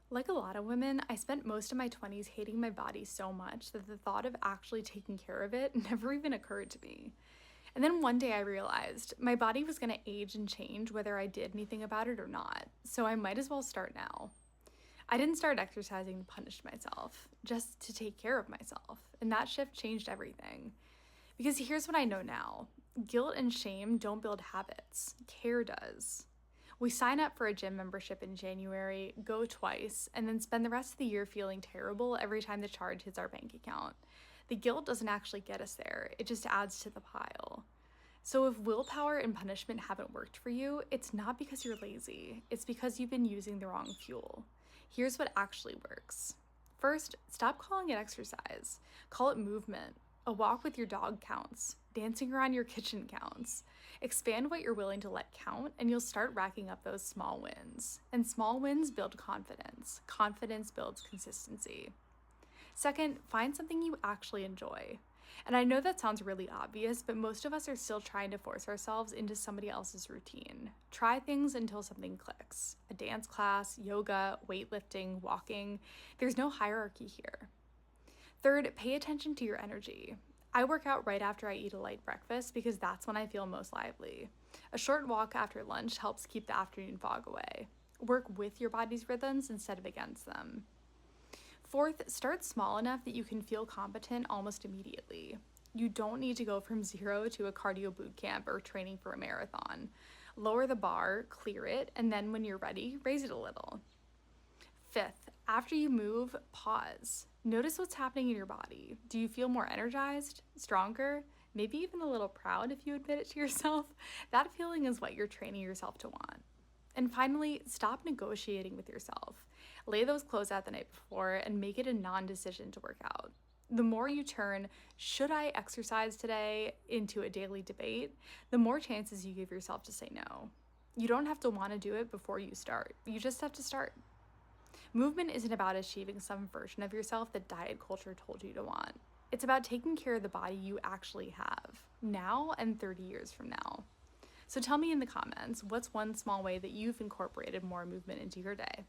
Like a lot of women, I spent most of my 20s hating my body so much that the thought of actually taking care of it never even occurred to me. And then one day I realized my body was going to age and change whether I did anything about it or not, so I might as well start now. I didn't start exercising to punish myself, just to take care of myself, and that shift changed everything. Because here's what I know now: guilt and shame don't build habits, care does. We sign up for a gym membership in January, go twice, and then spend the rest of the year feeling terrible every time the charge hits our bank account. The guilt doesn't actually get us there, it just adds to the pile. So, if willpower and punishment haven't worked for you, it's not because you're lazy, it's because you've been using the wrong fuel. Here's what actually works. First, stop calling it exercise, call it movement. A walk with your dog counts. Dancing around your kitchen counts. Expand what you're willing to let count, and you'll start racking up those small wins. And small wins build confidence. Confidence builds consistency. Second, find something you actually enjoy. And I know that sounds really obvious, but most of us are still trying to force ourselves into somebody else's routine. Try things until something clicks. A dance class, yoga, weightlifting, walking. There's no hierarchy here. Third, pay attention to your energy. I work out right after I eat a light breakfast because that's when I feel most lively. A short walk after lunch helps keep the afternoon fog away. Work with your body's rhythms instead of against them. Fourth, start small enough that you can feel competent almost immediately. You don't need to go from zero to a cardio boot camp or training for a marathon. Lower the bar, clear it, and then when you're ready, raise it a little. Fifth, after you move, pause. Notice what's happening in your body. Do you feel more energized, stronger, maybe even a little proud if you admit it to yourself? That feeling is what you're training yourself to want. And finally, stop negotiating with yourself. Lay those clothes out the night before and make it a non-decision to work out. The more you turn, should I exercise today, into a daily debate, the more chances you give yourself to say no. You don't have to want to do it before you start. You just have to start. Movement isn't about achieving some version of yourself that diet culture told you to want. It's about taking care of the body you actually have, now and 30 years from now. So tell me in the comments, what's one small way that you've incorporated more movement into your day?